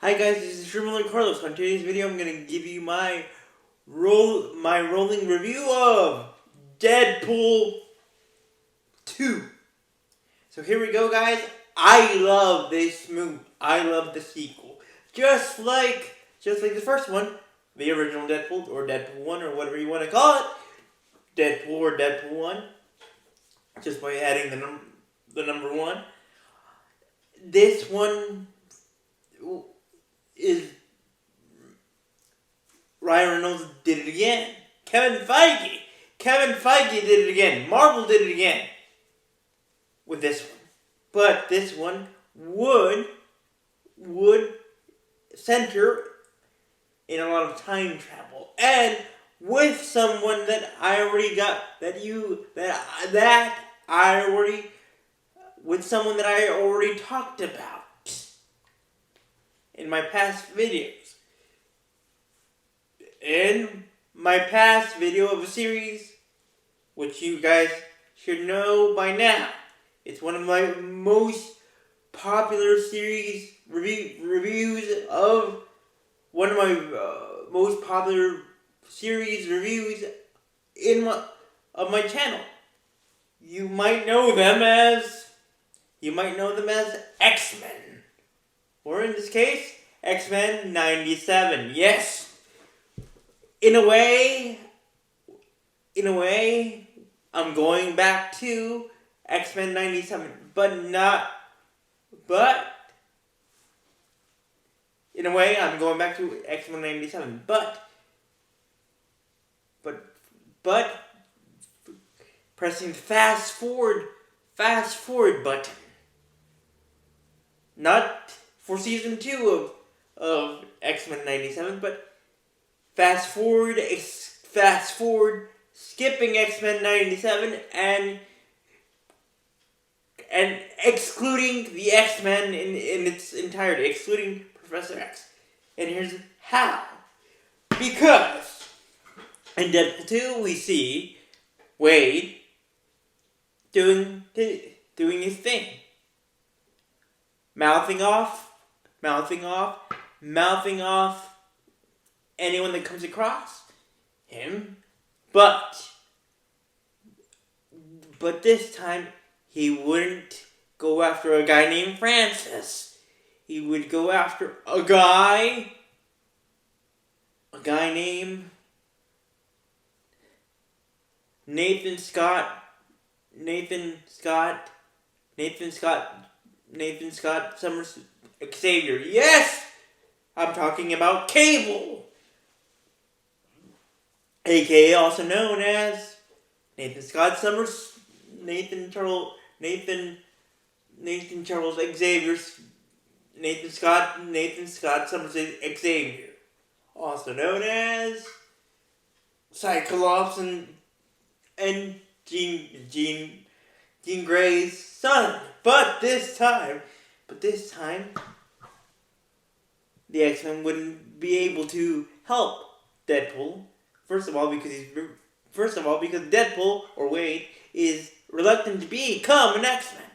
Hi guys, this is Shrimmer Carlos. On today's video, I'm gonna give you my rolling review of Deadpool 2. So here we go, guys. I love this movie. I love the sequel. Just like the first one, the original Deadpool or Deadpool 1 or whatever you want to call it, Deadpool or Deadpool 1. Just by adding the number 1. This one is Ryan Reynolds did it again. Kevin Feige did it again. Marvel did it again with this one. But this one would center in a lot of time travel and with someone that I already got with someone that I already talked about in my past videos. In my past video of a series, which you guys should know by now. It's one of my most popular series reviews of one of my most popular series reviews of my channel. You might know them as X-Men, or in this case, X-Men 97. Yes. In a way, I'm going back to X-Men 97, but in a way, I'm going back to X-Men 97, but pressing the fast forward button, not for season 2 of X-Men 97, but fast forward, skipping X-Men 97 and excluding the X-Men in its entirety, excluding Professor X. And here's how. Because in Deadpool 2 we see Wade doing his thing. Mouthing off anyone that comes across him, but this time he wouldn't go after a guy named Francis. He would go after a guy named Nathan Scott Summers Xavier. Yes, I'm talking about Cable, aka also known as Nathan Scott Summers, Nathan Charles Xavier's, Nathan Scott Summers Xavier, also known as Cyclops and Jean Grey's son. But this time, the X-Men wouldn't be able to help Deadpool. First of all, because Deadpool, or Wade, is reluctant to become an X-Men.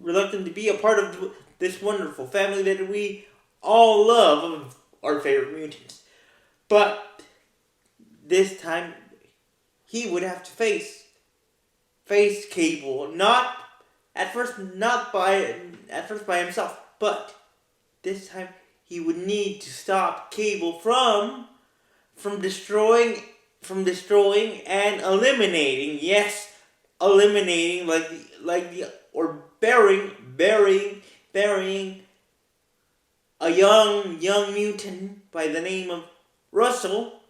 Reluctant to be a part of this wonderful family that we all love, of our favorite mutants. But this time, he would have to face Cable, not by himself, but this time he would need to stop Cable from destroying and eliminating, burying a young mutant by the name of Russell.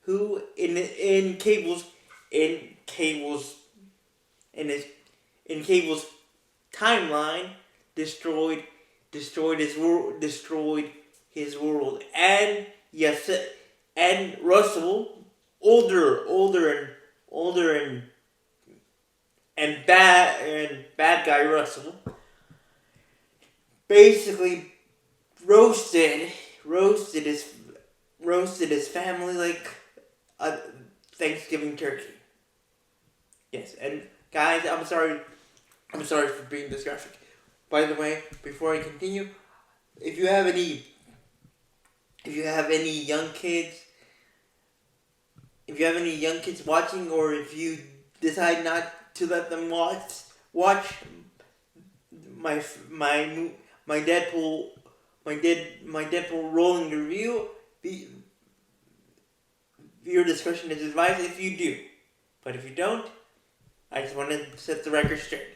Who in Cable's timeline destroyed his world, and yes, and Russell, older and bad guy Russell, basically roasted his family like a Thanksgiving turkey. Yes, and guys, I'm sorry I'm sorry for being this graphic. By the way, before I continue, if you have any young kids, watching, or if you decide not to let them watch my Deadpool rolling review, your discretion is advised if you do. But if you don't, I just want to set the record straight.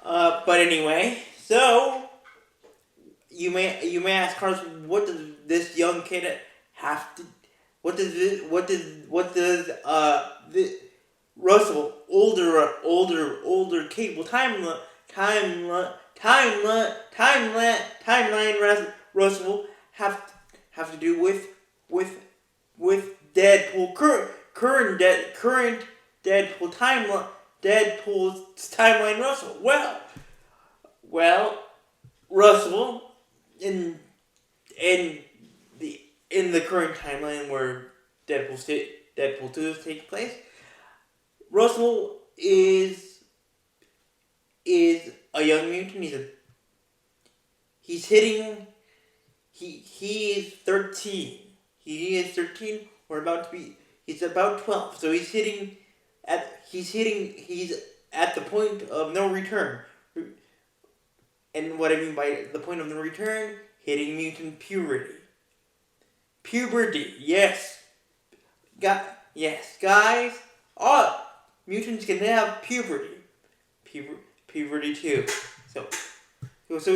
But anyway, so you may ask, Carlos, what does this young kid have to? What does Russell, older cable timeline Russell have to do with Deadpool current Deadpool timeline Deadpool's timeline Russell? Well, Russell in the current timeline where Deadpool 2 is taking place, Russell is a young mutant. He is 13. He is 13 or about to be. He's about 12. So he's at the point of no return. And what I mean by the point of no return, hitting mutant puberty. Yes. Yes, guys. All mutants can have puberty. Puberty too. So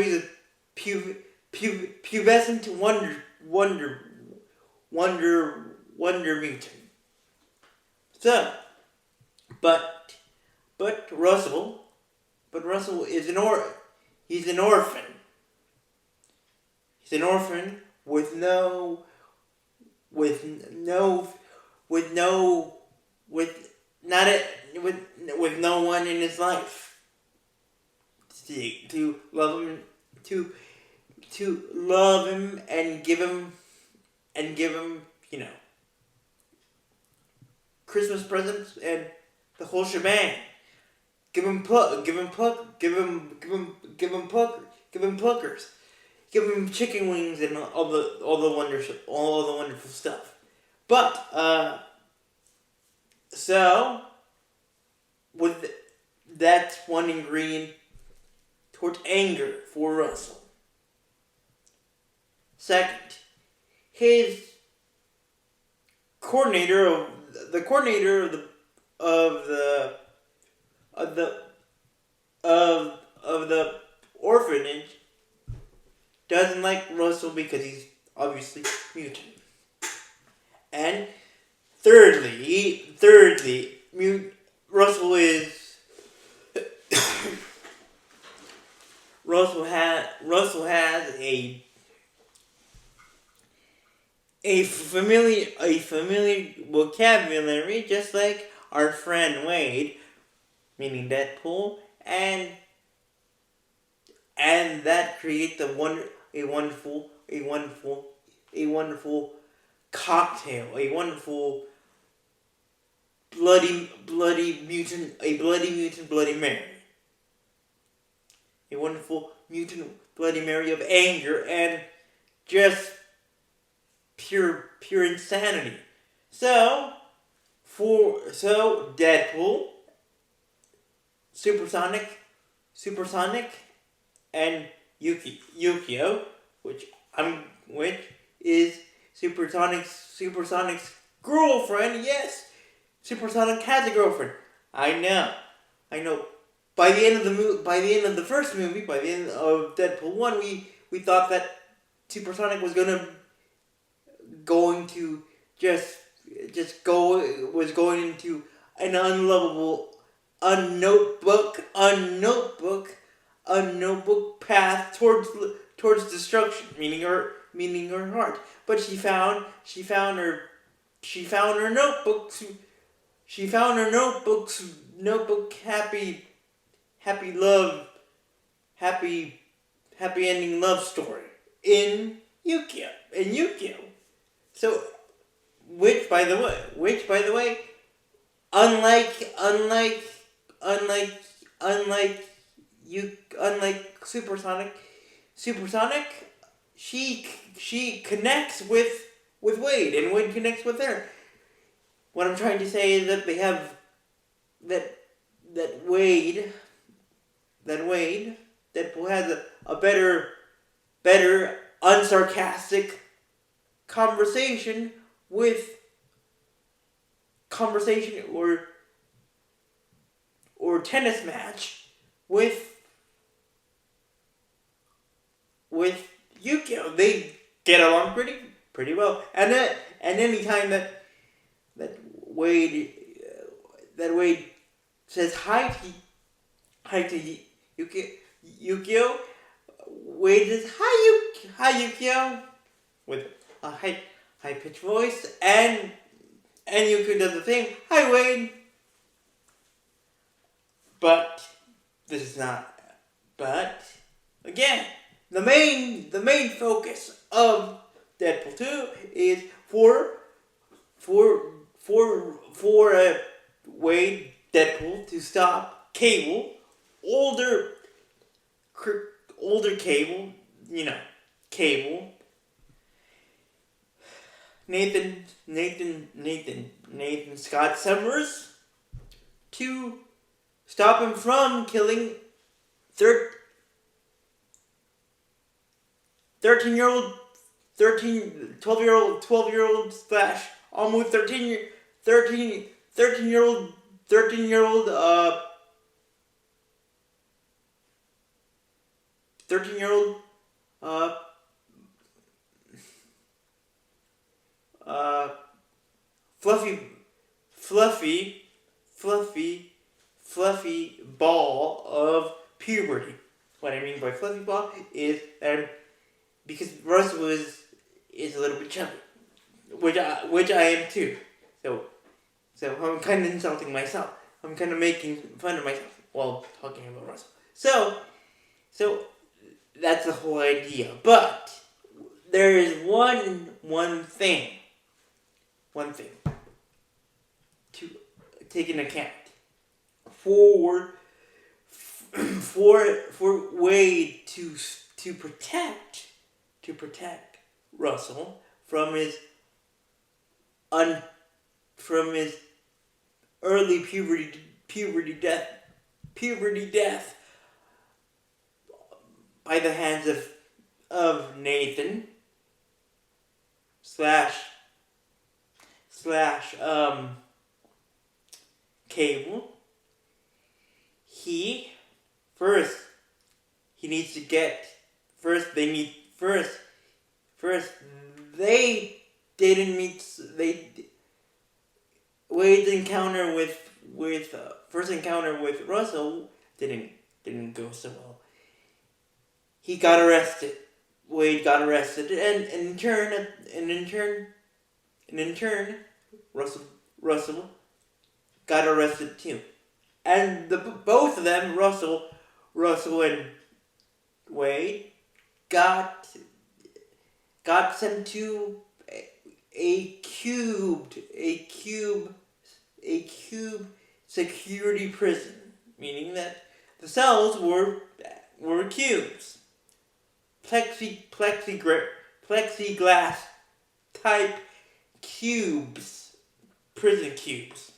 he's a pubescent wonder mutant. So, but Russell is he's an orphan. He's an orphan with no one in his life to love him and give him Christmas presents and the whole shebang. Give him pluckers. Give him chicken wings and all the wonderful stuff. But so with that's one ingredient towards anger for Russell. Second, his coordinator of the orphanage doesn't like Russell because he's obviously mutant. And thirdly, Russell has a familiar vocabulary, just like our friend Wade, meaning Deadpool, and that creates a wonderful cocktail, a wonderful bloody mutant Bloody Mary, a wonderful mutant Bloody Mary of anger and just pure insanity. So Deadpool, Supersonic, and Yukio, which is Supersonic's girlfriend. Yes, Supersonic has a girlfriend. I know. By the end of the first movie, by the end of Deadpool 1, we thought that Supersonic was going to was going into an unlovable unnotebook path towards destruction, meaning her heart. But she found her notebooks. She found her notebook happy ending love story in Yukio. So, which by the way, unlike unlike Supersonic, she connects with Wade, and Wade connects with her. What I'm trying to say is that they have that Wade Deadpool has a better unsarcastic conversation or tennis match with Yukio. They get along pretty well, and anytime that Wade says hi to Yukio, Wade says hi Yukio with a high pitched voice, and Yukio does the same, hi Wade. But this is not. But again, the main focus of Deadpool 2 is for Wade Deadpool to stop Cable, older Cable, Cable. Nathan Scott Summers to stop him from killing 12-year-old slash almost 13-year-old fluffy ball of puberty. What I mean by fluffy ball is because Russell is a little bit chubby, which I am too. So I'm kind of insulting myself. I'm kind of making fun of myself while talking about Russell. So that's the whole idea. But there is one thing to take into account for Wade to protect Russell from his early puberty death by the hands of Nathan slash Cable. Wade's encounter first encounter with Russell didn't go so well. He got arrested. Wade got arrested, and in turn, Russell got arrested too. And both of them, Russell and Wade, got sent to a cube security prison, meaning that the cells were cubes, plexiglass type cubes, prison cubes,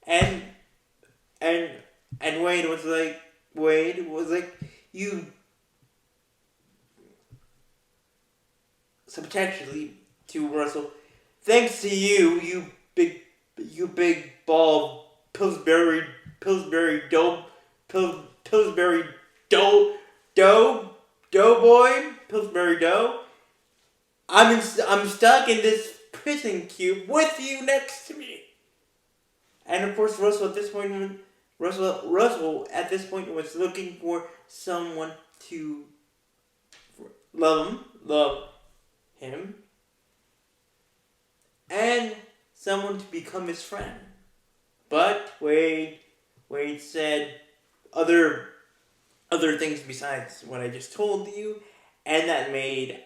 and Wade was like, you subtextually to Russell, thanks to you big ball Pillsbury dough boy, Pillsbury dough. I'm stuck in this prison cube with you next to me. And of course, Russell at this point was looking for someone to love him, and someone to become his friend. But Wade said other things besides what I just told you, and that made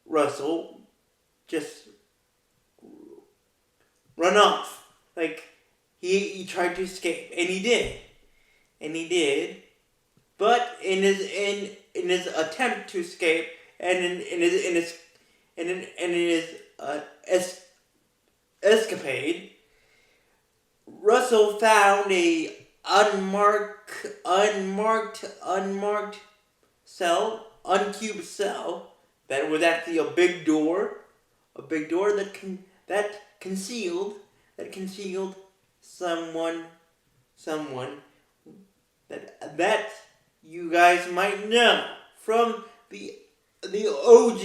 Russell just run off. Like, he tried to escape, and he did, and he did. But in his attempt to escape, and in his escapade, Russell found a unmarked cell, uncubed cell that was actually a big door that concealed someone that you guys might know from the OG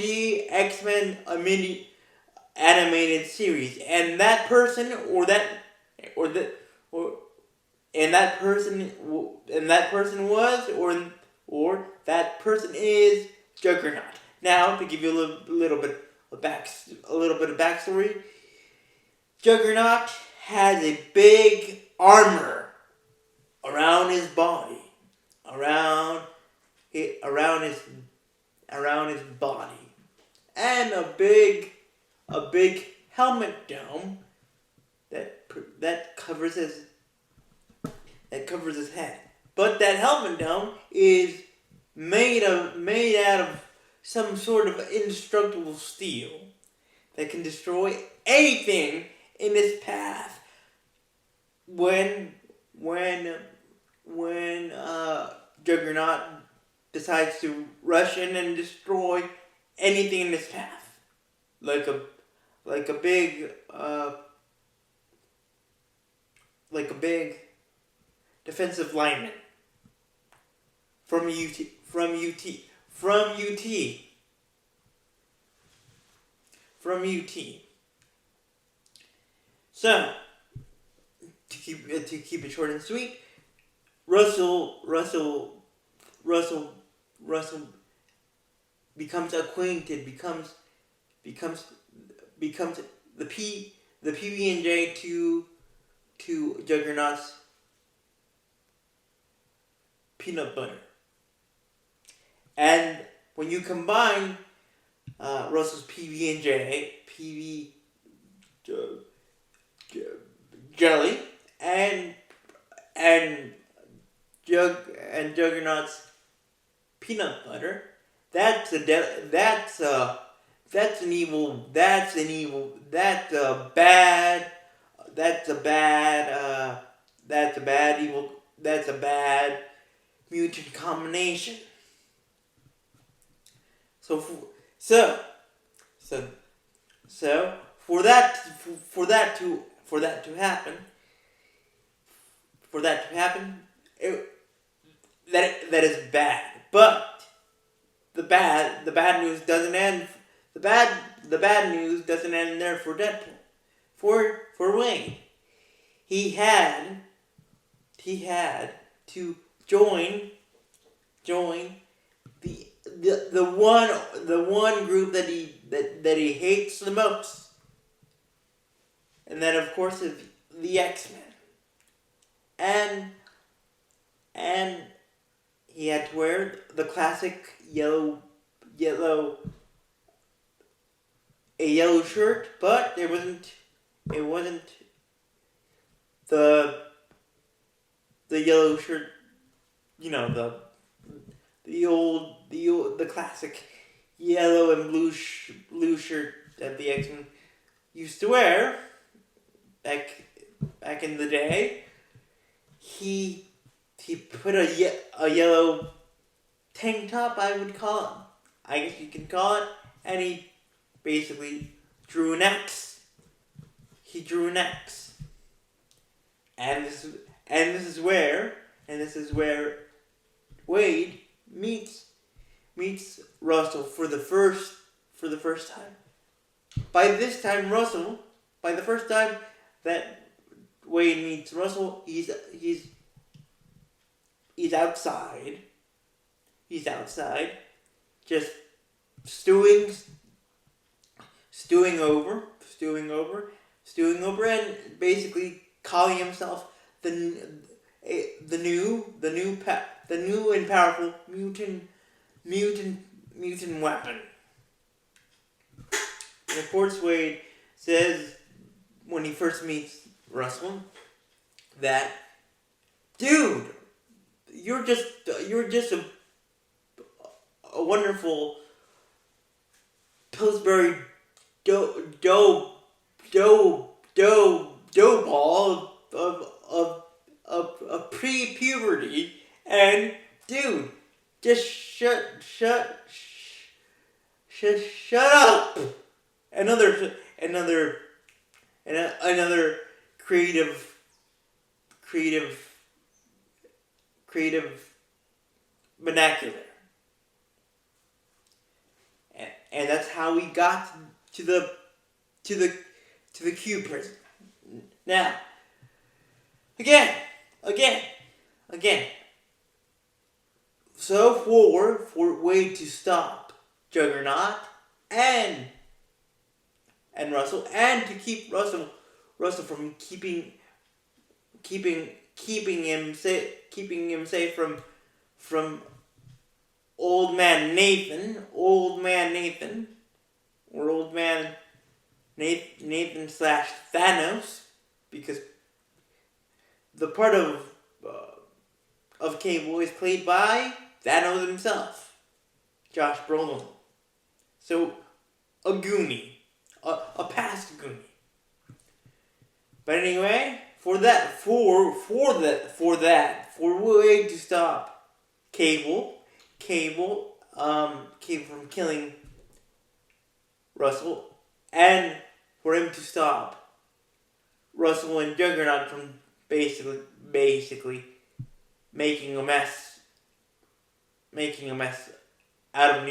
X-Men animated series, and that person or that or and that person is Juggernaut. Now, to give you a little bit of backstory, Juggernaut has a big armor around his body, around his body, and a big helmet dome that covers his head. But that helmet dome is made out of some sort of indestructible steel that can destroy anything in its path. When Juggernaut decides to rush in and destroy anything in its path, like a big defensive lineman from UT. So, to keep it short and sweet, Russell becomes acquainted, becomes the PB&J to Juggernaut's peanut butter. And when you combine Russell's PB&J jelly and Juggernaut's peanut butter, that's a bad mutant combination. So for that to happen, that is bad. But the bad news doesn't end. The bad news doesn't end there for Deadpool. For Wayne, he had to join the one group that he hates the most, and that of course is the X-Men. And he had to wear the classic yellow shirt, but it wasn't the yellow shirt, the classic yellow and blue shirt that the X-Men used to wear back in the day. He put a yellow tank top, I would call it. I guess you can call it, and he basically drew an X. He drew an X, and this is where Wade meets Russell for the first time. By the first time that Wade meets Russell, he's outside. He's outside, just stewing over, and basically calling himself the new and powerful mutant weapon. And of course, Wade says when he first meets Russell, that, dude, you're just a wonderful Pillsbury dough ball of pre-puberty, and dude, just shut up. Another another creative creative vernacular, and that's how we got to the Q prison. Now, again. So for way to stop Juggernaut and Russell, and to keep Russell from keeping him safe from old man Nathan, or old man Nathan slash Thanos, because the part of Cable is played by Thanos himself, Josh Brolin. So a Goonie, a past Goonie. But anyway, for way to stop Cable from killing Russell, and for him to stop Russell and Juggernaut from basically making a mess out of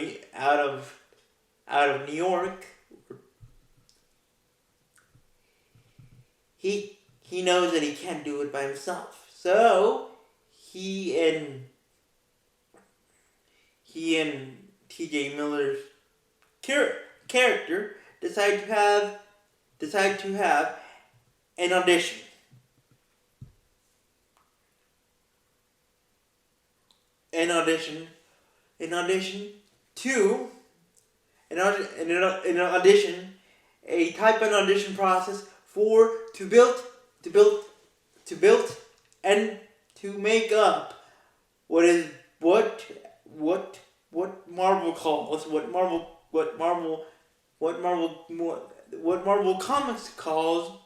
New York. He knows that he can't do it by himself, so he and T.J. Miller's character decide to have an audition. An audition a type of audition process to build and to make up what Marvel Comics calls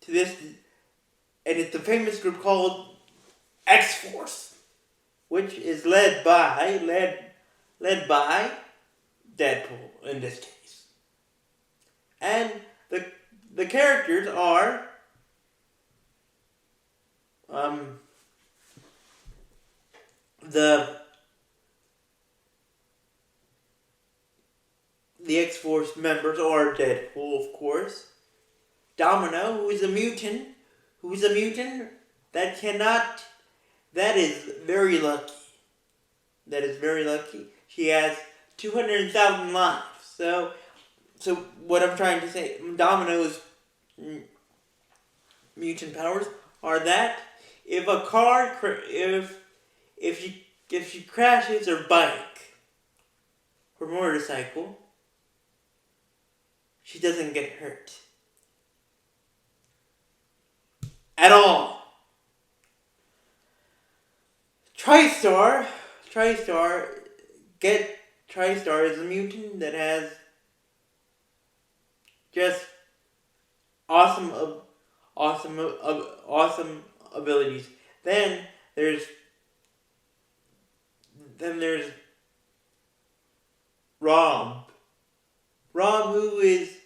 to this, and it's a famous group called X-Force, which is led by Deadpool in this case. And the characters are the X-Force members are Deadpool, of course, Domino, who is a mutant that is very lucky. She has 200,000 lives. So what I'm trying to say, Domino's mutant powers are that if a car if she crashes her bike, her motorcycle, she doesn't get hurt at all. TriStar is a mutant that has just awesome abilities. Then there's Rob, who is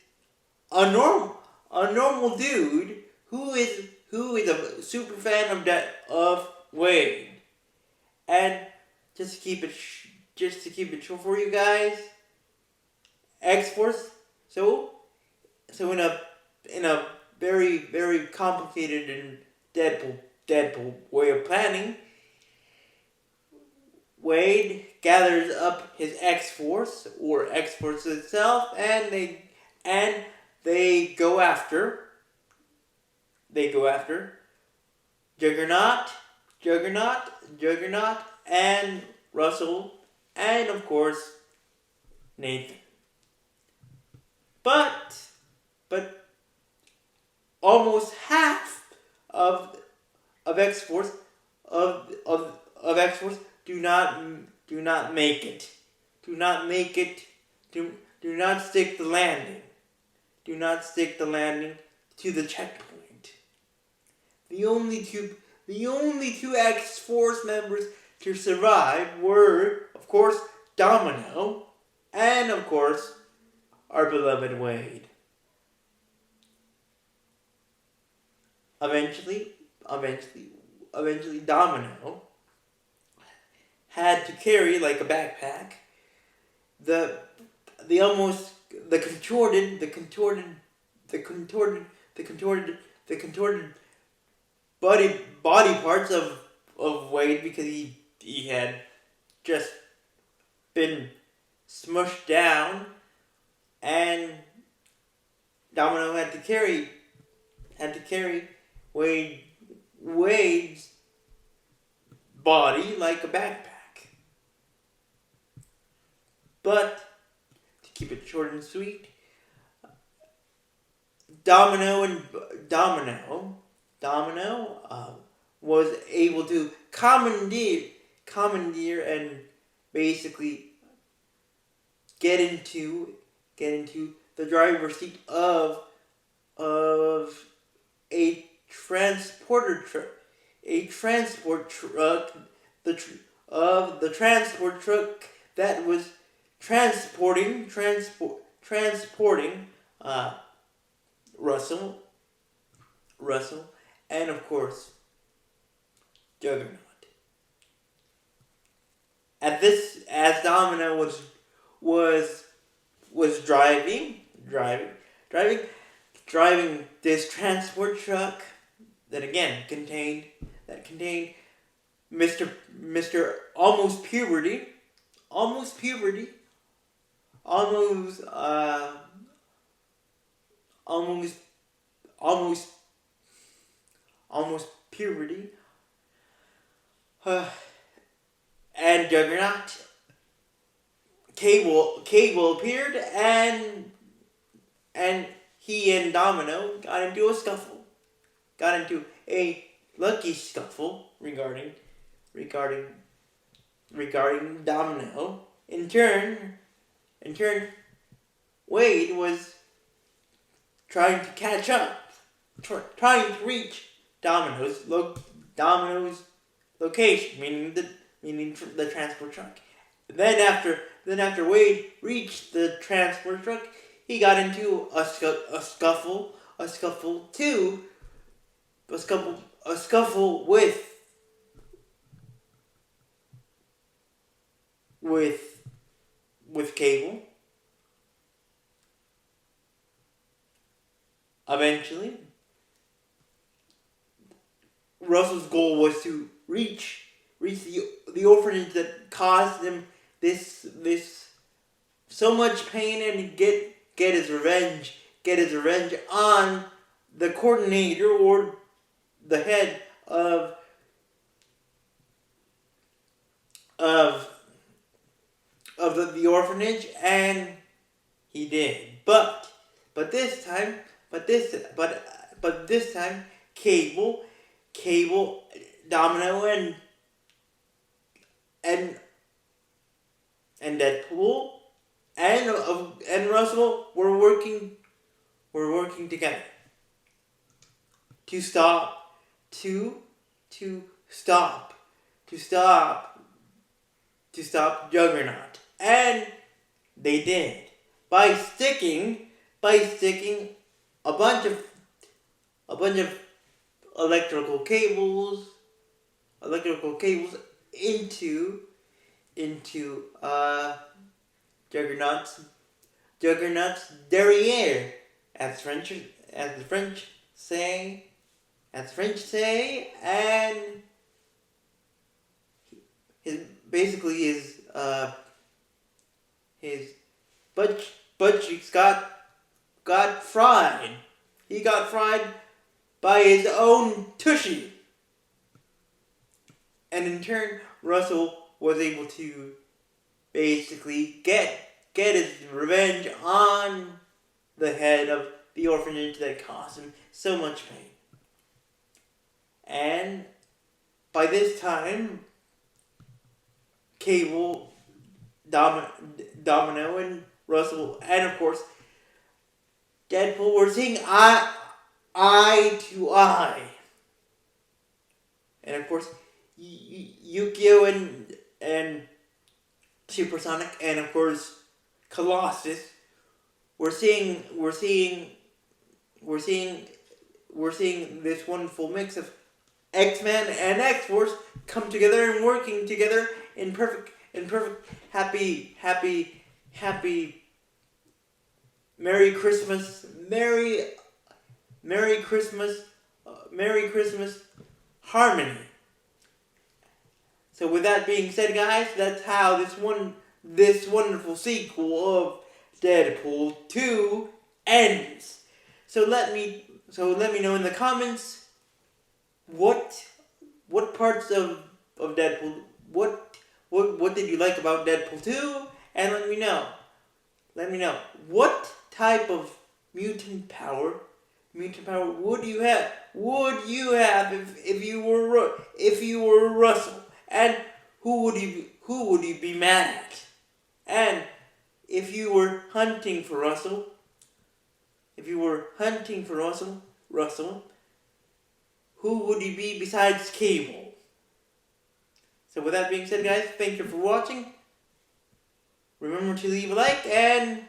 a normal dude who is a super fan of Wade. And just to keep it short for you guys, X-Force. So in a very, very complicated and Deadpool way of planning, Wade gathers up his X-Force, or X-Force itself, and they go after Juggernaut, and Russell, and of course Nathan. But almost half of X Force of X Force do not make it. Do not make it. Do not stick the landing. Do not stick the landing to the checkpoint. The only two X Force members to survive were, of course, Domino and, of course, our beloved Wade. Eventually, Domino had to carry like a backpack the contorted body parts of Wade, because he had just been smushed down, and Domino had to carry Wade's body like a backpack. But to keep it short and sweet, Domino was able to commandeer and basically get into the driver's seat of a transport truck, the transport truck that was transporting Russell, and of course Juggernaut. As Domino was driving this transport truck that again contained Mr. almost puberty, almost puberty, and Juggernaut. Cable appeared, and he and Domino got into a scuffle. Got into a lucky scuffle regarding Domino. In turn, Wade was trying to catch up, trying to reach Domino's location, meaning the transport truck. Then after Wade reached the transport truck, he got into a scuffle with Cable. Eventually, Russell's goal was to reach the orphanage that caused him this so much pain, and get his revenge on the coordinator or the head of the orphanage, and he did. But this time, Cable, Domino, and Deadpool and Russell were working together to stop Juggernaut, and they did by sticking a bunch of electrical cables into Juggernaut's derriere, as the French say, and his butt cheeks got fried. He got fried by his own tushy. And in turn, Russell was able to basically get his revenge on the head the orphanage that caused him so much pain. And by this time, Cable, Domino, and Russell, and of course, Deadpool were seeing eye to eye. And of course, Yukio and Supersonic, and of course, Colossus, we're seeing this wonderful mix of X-Men and X-Force come together and working together in perfect, happy, Merry Christmas harmony. So with that being said, guys, that's how this wonderful sequel of Deadpool 2 ends. So let me know in the comments what parts of Deadpool, what did you like about Deadpool 2, and let me know what type of mutant power would you have if you were Russell, and who would you be mad at? And if you were hunting for Russell, who would you be besides Cable? So with that being said, guys, thank you for watching. Remember to leave a like and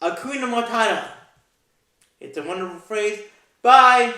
Hakuna Matata. It's a wonderful phrase. Bye!